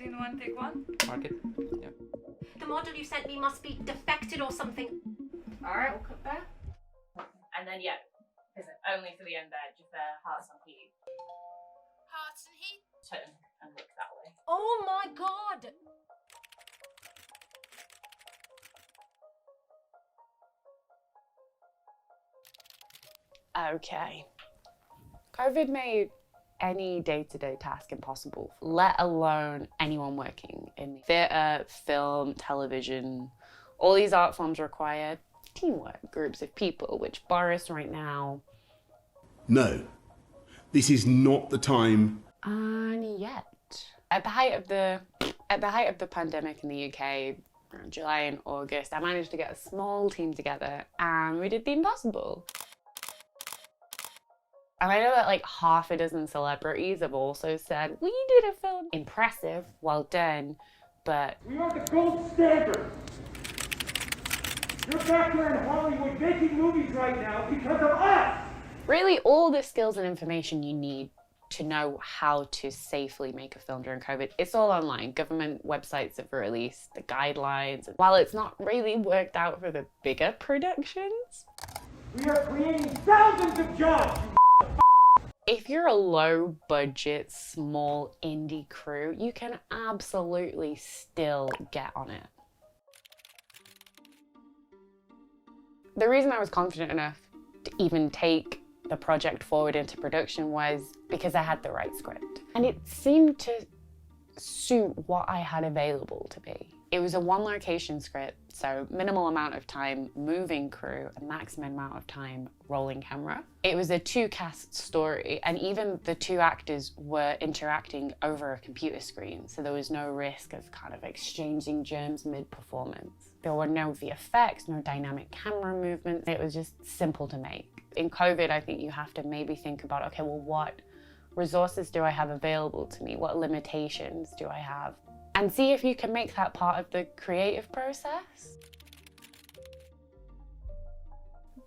Scene one, take one. Mark it. Yeah. The model you sent me must be defected or something. Alright, we'll cut there. And then, yeah, because only for the end there, just hearts on heat. Hearts and heat. Turn and look that way. Oh my god! Okay. COVID made any day-to-day task impossible, let alone anyone working in theatre, film, television. All these art forms require teamwork, groups of people, which Boris right now... No, this is not the time. And yet, at the height of the pandemic in the UK, around July and August, I managed to get a small team together and we did the impossible. And I know that like half a dozen celebrities have also said, we did a film. Impressive, well done, but... We are the gold standard. You're back there in Hollywood making movies right now because of us. Really, all the skills and information you need to know how to safely make a film during COVID, it's all online. Government websites have released the guidelines. While it's not really worked out for the bigger productions, We are creating thousands of jobs. if you're a low budget, small indie crew, you can absolutely still get on it. The reason I was confident enough to even take the project forward into production was because I had the right script. And it seemed to suit what I had available to me. It was a one location script, so minimal amount of time moving crew, a maximum amount of time rolling camera. It was a two cast story, and even the two actors were interacting over a computer screen, so there was no risk of kind of exchanging germs mid-performance. There were no VFX, no dynamic camera movements. It was just simple to make. In COVID, I think you have to maybe think about, okay, well, what resources do I have available to me? What limitations do I have? And see if you can make that part of the creative process.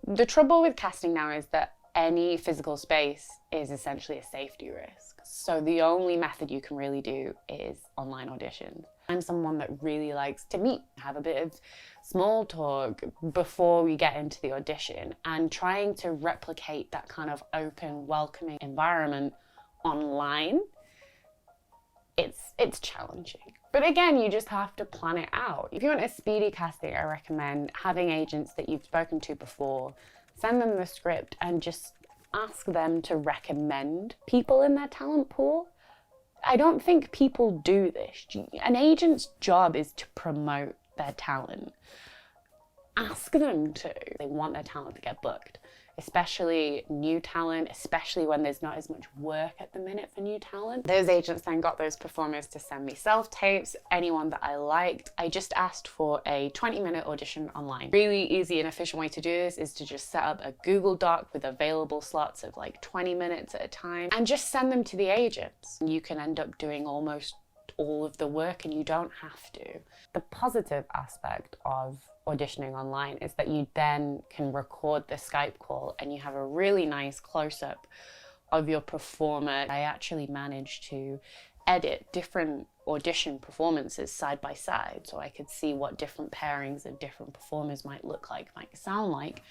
The trouble with casting now is that any physical space is essentially a safety risk. So the only method you can really do is online auditions. I'm someone that really likes to meet, have a bit of small talk before we get into the audition, and trying to replicate that kind of open, welcoming environment online, it's challenging. But again, you just have to plan it out. If you want a speedy casting, I recommend having agents that you've spoken to before, send them the script and just ask them to recommend people in their talent pool. I don't think people do this. An agent's job is to promote their talent. Ask them to. They want their talent to get booked, especially new talent, especially when there's not as much work at the minute for new talent. Those agents then got those performers to send me self-tapes, anyone that I liked. I just asked for a 20-minute audition online. Really easy and efficient way to do this is to just set up a Google Doc with available slots of like 20 minutes at a time and just send them to the agents. You can end up doing almost all of the work and you don't have to. The positive aspect of auditioning online is that you then can record the Skype call and you have a really nice close-up of your performer. I actually managed to edit different audition performances side by side so I could see what different pairings of different performers might look like, might sound like,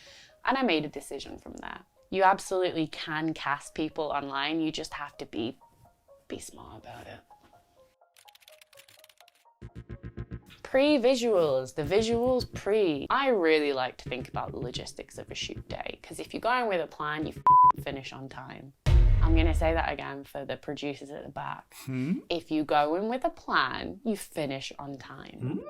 and I made a decision from there. You absolutely can cast people online, you just have to be smart about it. Pre-visuals, the visuals pre. I really like to think about the logistics of a shoot day, because if you're going with a plan, you finish on time. I'm going to say that again for the producers at the back. If you go in with a plan, you finish on time.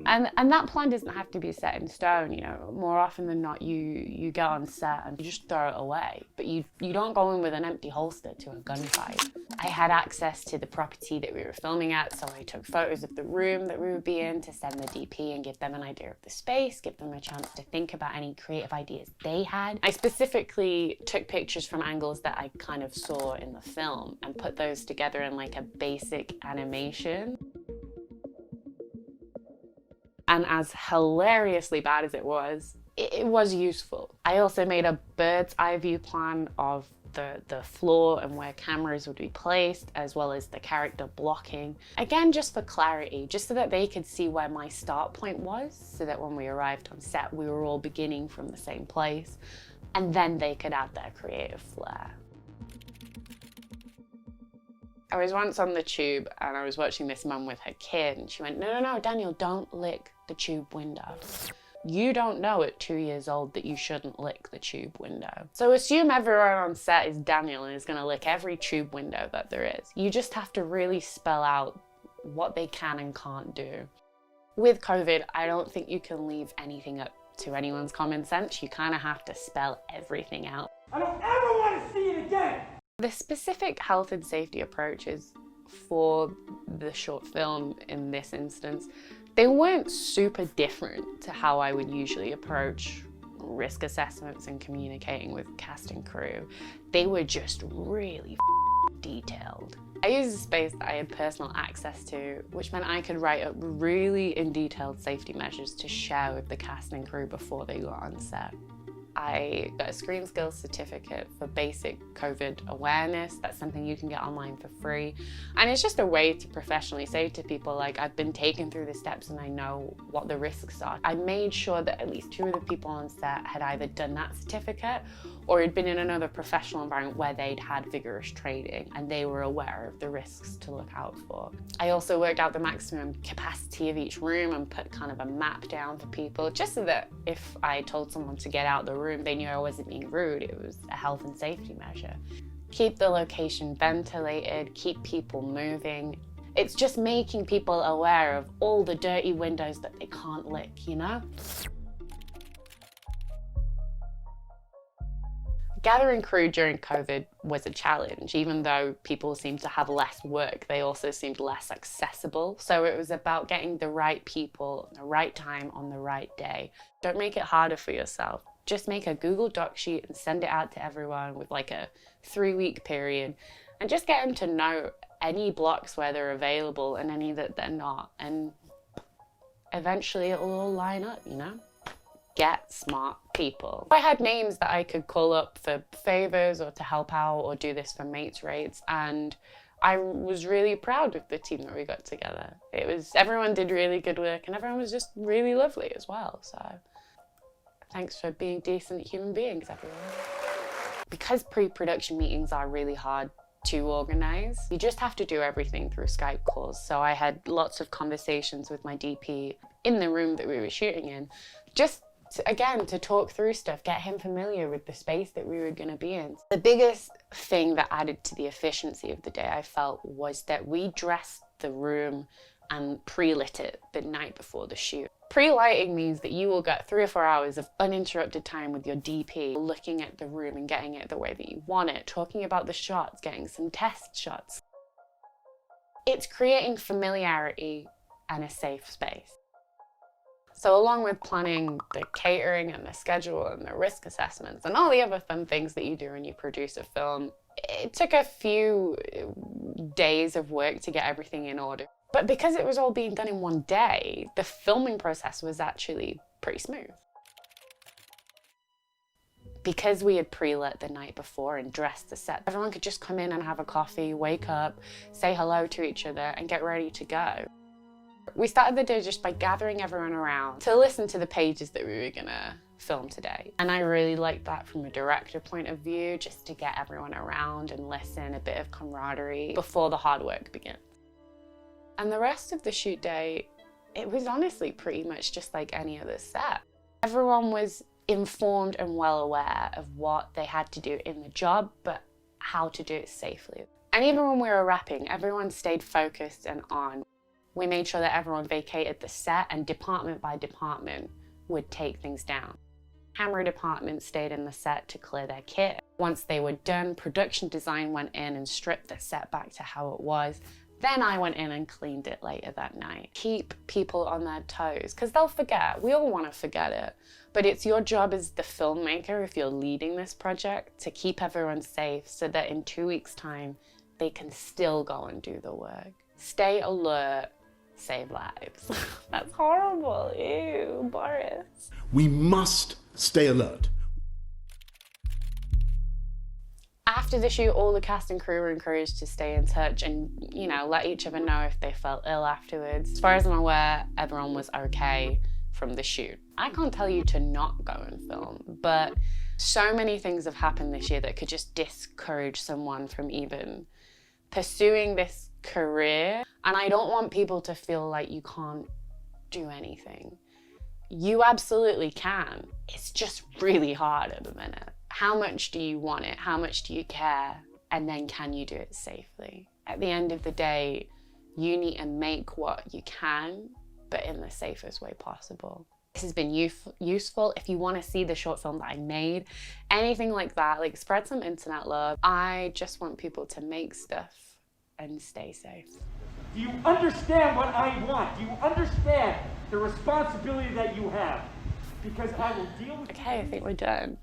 And that plan doesn't have to be set in stone, you know. More often than not, you get on set and you just throw it away. But you don't go in with an empty holster to a gunfight. I had access to the property that we were filming at, so I took photos of the room that we would be in to send the DP and give them an idea of the space, give them a chance to think about any creative ideas they had. I specifically took pictures from angles that I kind of saw in the film and put those together in like a basic animation. And as hilariously bad as it was useful. I also made a bird's eye view plan of the floor and where cameras would be placed, as well as the character blocking. Again, just for clarity, just so that they could see where my start point was, so that when we arrived on set, we were all beginning from the same place, and then they could add their creative flair. I was once on the tube and I was watching this mum with her kid, and she went, no, Daniel, don't lick the tube window. You don't know at 2 years old that you shouldn't lick the tube window. So assume everyone on set is Daniel and is gonna lick every tube window that there is. You just have to really spell out what they can and can't do. With COVID, I don't think you can leave anything up to anyone's common sense. You kind of have to spell everything out. I don't ever want to see it again! The specific health and safety approaches for the short film in this instance, they weren't super different to how I would usually approach risk assessments and communicating with cast and crew. They were just really detailed. I used a space that I had personal access to, which meant I could write up really detailed safety measures to share with the cast and crew before they got on set. I got a screen skills certificate for basic COVID awareness. That's something you can get online for free. And it's just a way to professionally say to people, like, I've been taken through the steps and I know what the risks are. I made sure that at least 2 of the people on set had either done that certificate or had been in another professional environment where they'd had vigorous training and they were aware of the risks to look out for. I also worked out the maximum capacity of each room and put kind of a map down for people, just so that if I told someone to get out the room, they knew I wasn't being rude. It was a health and safety measure. Keep the location ventilated, keep people moving. It's just making people aware of all the dirty windows that they can't lick, you know? Gathering crew during COVID was a challenge. Even though people seemed to have less work, they also seemed less accessible. So it was about getting the right people, the right time on the right day. Don't make it harder for yourself. Just make a Google Doc sheet and send it out to everyone with like a 3-week period, and just get them to know any blocks where they're available and any that they're not. And eventually it'll all line up, you know? Get smart people. I had names that I could call up for favors or to help out or do this for mates rates, and I was really proud of the team that we got together. Everyone did really good work and everyone was just really lovely as well. So thanks for being decent human beings, everyone. Because pre-production meetings are really hard to organize, you just have to do everything through Skype calls. So I had lots of conversations with my DP in the room that we were shooting in, just to talk through stuff, get him familiar with the space that we were going to be in. The biggest thing that added to the efficiency of the day, I felt, was that we dressed the room and pre-lit it the night before the shoot. Pre-lighting means that you will get 3 or 4 hours of uninterrupted time with your DP, looking at the room and getting it the way that you want it, talking about the shots, getting some test shots. It's creating familiarity and a safe space. So along with planning the catering and the schedule and the risk assessments and all the other fun things that you do when you produce a film, it took a few days of work to get everything in order. But because it was all being done in one day, the filming process was actually pretty smooth. Because we had pre-lit the night before and dressed the set, everyone could just come in and have a coffee, wake up, say hello to each other and get ready to go. We started the day just by gathering everyone around to listen to the pages that we were gonna film today. And I really liked that from a director point of view, just to get everyone around and listen, a bit of camaraderie before the hard work begins. And the rest of the shoot day, it was honestly pretty much just like any other set. Everyone was informed and well aware of what they had to do in the job, but how to do it safely. And even when we were wrapping, everyone stayed focused and on. We made sure that everyone vacated the set and department by department would take things down. Camera department stayed in the set to clear their kit. Once they were done, production design went in and stripped the set back to how it was. Then I went in and cleaned it later that night. Keep people on their toes, because they'll forget. We all want to forget it. But it's your job as the filmmaker, if you're leading this project, to keep everyone safe so that in 2 weeks' time, they can still go and do the work. Stay alert, save lives. That's horrible. Ew, Boris. We must stay alert. After the shoot, all the cast and crew were encouraged to stay in touch and, you know, let each other know if they felt ill afterwards. As far as I'm aware, everyone was okay from the shoot. I can't tell you to not go and film, but so many things have happened this year that could just discourage someone from even pursuing this career. And I don't want people to feel like you can't do anything. You absolutely can. It's just really hard at the minute. How much do you want it? How much do you care? And then can you do it safely? At the end of the day, you need to make what you can, but in the safest way possible. This has been useful. If you want to see the short film that I made, anything like that, like spread some internet love. I just want people to make stuff and stay safe. Do you understand what I want? Do you understand the responsibility that you have? Because I will deal with Okay, I think we're done.